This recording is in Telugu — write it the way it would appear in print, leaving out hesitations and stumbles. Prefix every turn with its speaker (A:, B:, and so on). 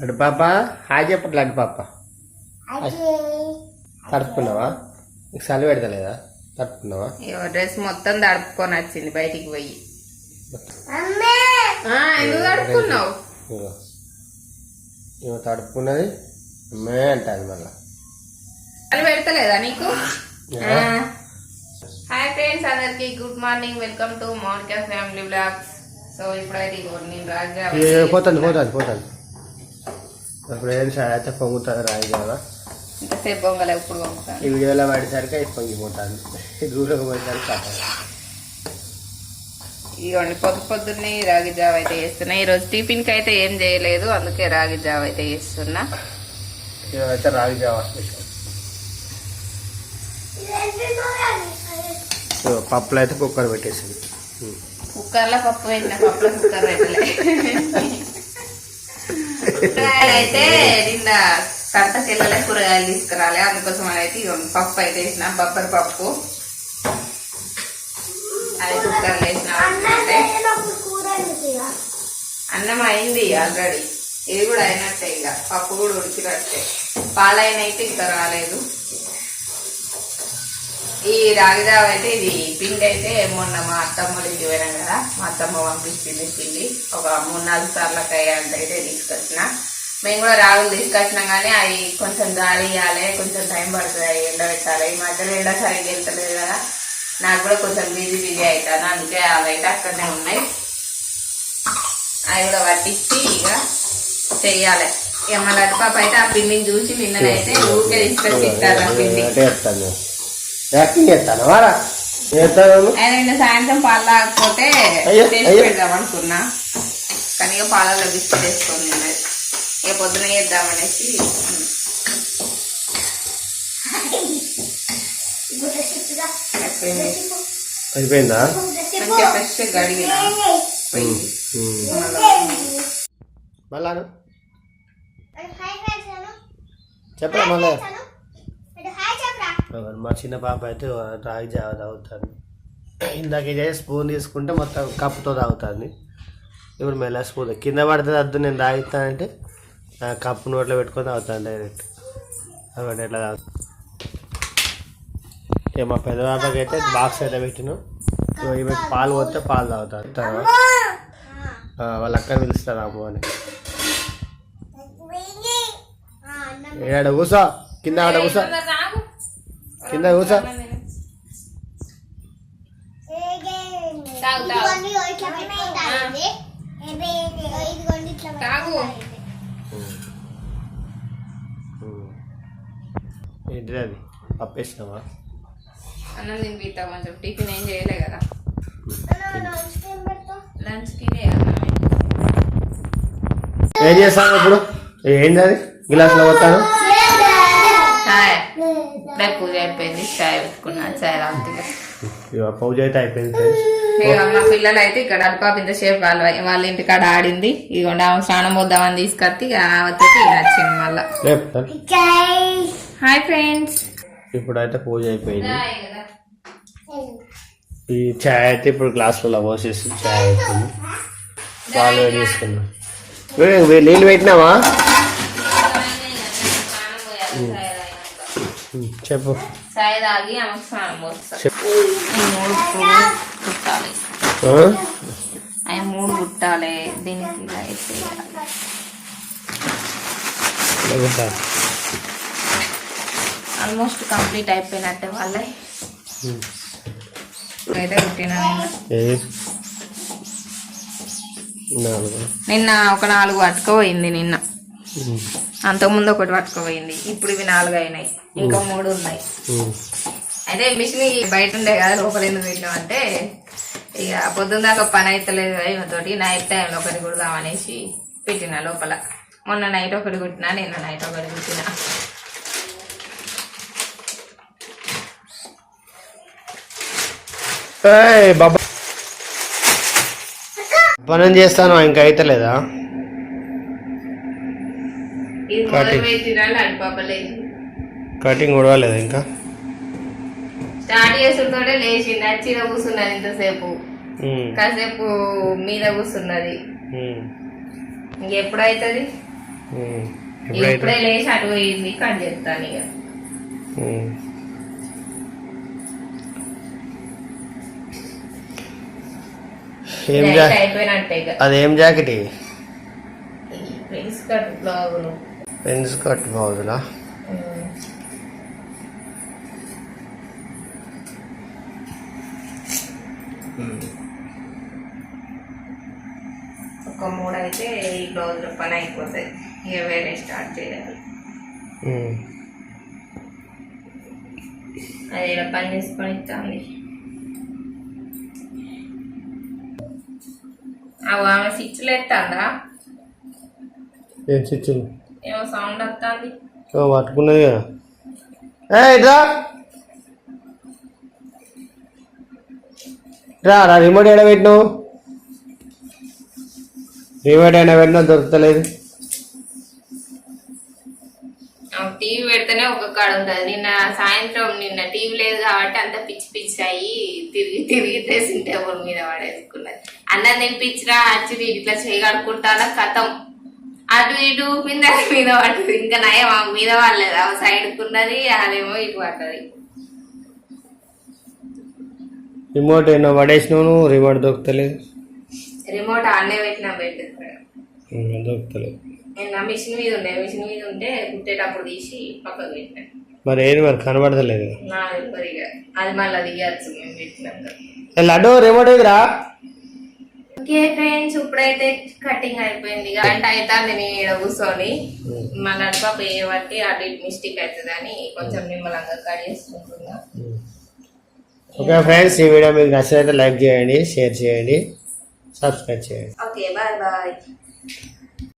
A: లడ్డు పాప హాయ్ చెప్పండి. లడ్డు పాప తడుపుకున్నావా? నీకు చలి పెడతలేదా? తడుపుకున్నావా?
B: డ్రెస్ మొత్తం తడుపుకొని వచ్చింది బయటికి పోయి. ఎందుకు తడుపుకున్నావు?
A: ఇవో తడుపుకున్నది అమ్మే అంటారు మళ్ళా.
B: చలి పెడతలేదా నీకు? హాయ్ ఫ్రెండ్స్, అందరికి good morning. Welcome to Monika family blogs. So ఇప్పుడైతే నేను రాజా
A: పోతాను ఇప్పుడు ఏం సార్ అయితే పొంగుతుంది రాజావా.
B: ఇంతసేపు పొంగలే, ఇప్పుడు పొంగుతాను.
A: ఈ వీడియోలో పడేసరికి అది పొంగిపోతాను. దూరంగా పోయేసరికి కాదు.
B: ఇవ్వండి పొద్దున్నే రాగి జావ అయితే చేస్తున్నా. ఈరోజు టిఫిన్కి అయితే ఏం చేయలేదు, అందుకే రాగి జావ అయితే చేస్తున్నా.
A: ఇదైతే రాగి జావ పప్పులు అయితే కుక్కర్ పెట్టేసింది.
B: కుక్కర్లో పప్పు పెట్టిన, పప్పులో కుక్కర్ పెట్టలే. అయితే నిన్న సంతకెళ్ళలే, కూరగాయలు తీసుకురాలే, అందుకోసం అయితే పప్పు అయితే వేసిన, బొబ్బరి పప్పు. అది కుక్కర్లో వేసిన. అన్నం అయింది ఆల్రెడీ, ఇది కూడా అయినట్టే. ఇక పప్పు కూడా ఉడికినట్టే. పాలైన అయితే ఇంకా రాలేదు. ఈ రాగిదావ అయితే ఇది పిండి అయితే మొన్న మా అత్తమ్మ ఇంటికి పోయినాం కదా, మా అత్తమ్మ పంపించింది పిండి. ఒక 3-4 సార్లకి అయ్యాంత అయితే తీసుకొచ్చిన. మేము కూడా రాగులు తీసుకొచ్చినాం, కానీ అవి కొంచెం గాలి ఇవ్వాలి, కొంచెం టైం పడుతుంది, అవి ఎండబెట్టాలి. ఈ మధ్యలో ఎండ సరిగ్గా వెళ్తలేదు కదా, నాకు కూడా కొంచెం బిజీ అవుతాను, అందుకే అవి అయితే అక్కడనే ఉన్నాయి. అవి కూడా పట్టించి ఇక చెయ్యాలి. ఇక మా లడ్డు పాప అయితే ఆ పిండిని చూసి నిన్ననైతే ఊరికే తీసుకొచ్చి ఇస్తారు ఆ పిండి. నిన్న సాయంత్రం పాలు తాగకపోతే చేసి పెడదాం అనుకున్నా, కానీ ఇక పాలలో బిస్కెట్ వేసుకొని తిన్నది. ఇక పొద్దున చేద్దామనేసి
A: అయిపోయిందా?
B: మంచిగా ఫ్రెష్ గడిగిన
A: చెప్పరా మళ్ళీ. మా చిన్న పాప అయితే రాగి జావ తాగుతుంది. ఇందాక ఇదే స్పూన్ తీసుకుంటే మొత్తం కప్పుతో తాగుతుంది. ఇప్పుడు మెల్ల స్పూన్ కింద పడుతుంది, వద్దు నేను తాగుతానంటే కప్పు నోట్లో పెట్టుకొని తాగుతాను డైరెక్ట్. అవి ఎట్లా తాగుతాను. ఇక మా పెద్ద పాపకి అయితే బాక్స్ అయితే పెట్టినాం. ఇవి పాలు పోతే పాలు తాగుతాను. వాళ్ళ అక్కని పిలుస్తారు అమ్మ అని. ఏడ కూసో, కింద ఆడ కూసో, కింద కూసో. ఏంటిది అది పప్పేసినావా?
B: అన్నం తినిపిస్తా, కొంచెం టిఫిన్ ఏం చేయలే కదా. లంచ్కి
A: ఏం చేస్తాను ఇప్పుడు? ఏంటి అది గిలాసులో పోతాను?
B: చాయ్. ఇప్పుడే పూజ అయిపోయింది, చాయ్ పెట్టుకున్నా, చాయ్ తాగుతుంది.
A: పూజ అయితే అయిపోయింది.
B: ఇక మా పిల్లలు అయితే ఇక్కడ అల్పాప ఇంతసేపు వాళ్ళ ఇంటికాడ ఆడింది. ఇదిగోండి ఆమె స్నానం పోద్దామని తీసుకొచ్చి వచ్చేసి నచ్చింది మళ్ళా. హాయ్ ఫ్రెండ్స్,
A: ఇప్పుడైతే పూజ అయిపోయింది. ఈ చాయ్ అయితే ఇప్పుడు గ్లాసులలో పోసేసి చాయ్ అయిపోయింది. పాలు వేడి చేసుకున్నాం. నీళ్ళు పెట్టినావా? చెప్పు.
B: చాయ్ తాగి ఆమెకు స్నానం పోస్తా. 3 కుట్టాలి, అవి 3 కుట్టాలి. దీనికి ఇలా అయితే ఆల్మోస్ట్ కంప్లీట్ అయిపోయినట్టే వాళ్ళే. అయితే కుట్టినా నిన్న ఒక 4 పట్టుకుపోయింది. నిన్న అంతకుముందు ఒకటి పట్టుకుపోయింది, ఇప్పుడు ఇవి 4 అయినాయి, ఇంకా 3 ఉన్నాయి. అయితే మిషన్ బయట ఉండే కదా, లోపల ఎందుకు పెట్టినాం అంటే ఇక పొద్దున్న దాకా పని అవుతలేదు కదా ఈమెతోటి, నైట్ టైంలో ఒకటి కుడదామనేసి పెట్టిన లోపల. మొన్న నైట్ ఒకటి కుట్టినా, నిన్న నైట్ ఒకటి కుట్టినా.
A: పని చేస్తాను, ఇంకా అయితే లేదా? కటింగ్ ఉడవలేదు ఇంకా.
B: స్టార్ట్ చేస్తుంటే లేచింది, చీర కూర్చున్నది ఇంతసేపు, కాసేపు మీద కూర్చున్నది. ఇంకెప్పుడైతుంది
A: ఎప్పుడైతే
B: ఇప్పుడే లేచి అటు పోయింది కట్ చేస్తాను ఇక
A: ఏం
B: ఇదైతే అయిపోయినట్టే ఇక
A: అదేం జాకెట్
B: ప్రిన్స్ కట్ బ్లౌజులు
A: పెన్స్ కట్ బ్లౌజులా
B: ఒక 3 అయితే ఈ బ్లౌజుల పని అయిపోతుంది ఇక వేరే స్టార్ట్ చేయాలి అది ఇలా పని చేసుకొని ఇస్తాంది ఆమె స్విచ్లు ఎత్తాందా
A: ఏం స్విచ్లు
B: ఏమో సౌండ్ వస్తుంది
A: పట్టుకున్నది కదా ఇట్రా రా రిమోట్ ఏడ పెట్టినావు రిమోట్ అయినా పెట్టినా దొరుకుతలేదు
B: టీవీ పెడితేనే ఒక కాడ ఉంటుంది నిన్న టీవీ లేదు కాబట్టి అంత పిచ్చి పిచ్చి అయ్యి తిరిగి డ్రెస్సింగ్ టేబుల్ మీద పడేసుకున్నది అన్నం తినిపించినా వచ్చి ఇట్లా చేయగడుకుంటారా కథం అటు ఇటు మీద పడుతుంది ఇంకా నయం మీద వాళ్ళలేదు ఆ సైడ్కున్నది అదేమో ఇటు పడుతుంది
A: రిమోట్ ఏమో పడేసినావు నువ్వు రిమోట్ దొరుకుతలేదు
B: రిమోట్ ఆడనే పెట్టినా
A: దొరుకుతలేదు
B: నిన్న మిషన్ మీద ఉంటే కుట్టేటప్పుడు తీసి పక్కకు పెట్టినా
A: మరి ఏది మరి కనబడతలేదు
B: నా ఇక అది మళ్ళీ దిగచ్చు మేము పెట్టినాక
A: లడ్డు రిమోట్ ఎదురా
B: ఓకే ఫ్రెండ్స్ ఇప్పుడైతే కటింగ్ అయిపోయింది గంట అవుతుంది నేను ఇక్కడ కూర్చొని మా నడుపాప ఏ బట్టి అటు ఇటు మిస్టేక్ అవుతుందని కొంచెం నిమ్మలంగా కట్ చేసుకుంటున్నా
A: ఓకే ఫ్రెండ్స్ ఈ వీడియో మీకు నచ్చినైతే లైక్ చేయండి షేర్ చేయండి సబ్స్క్రైబ్ చేయండి
B: ఓకే బాయ్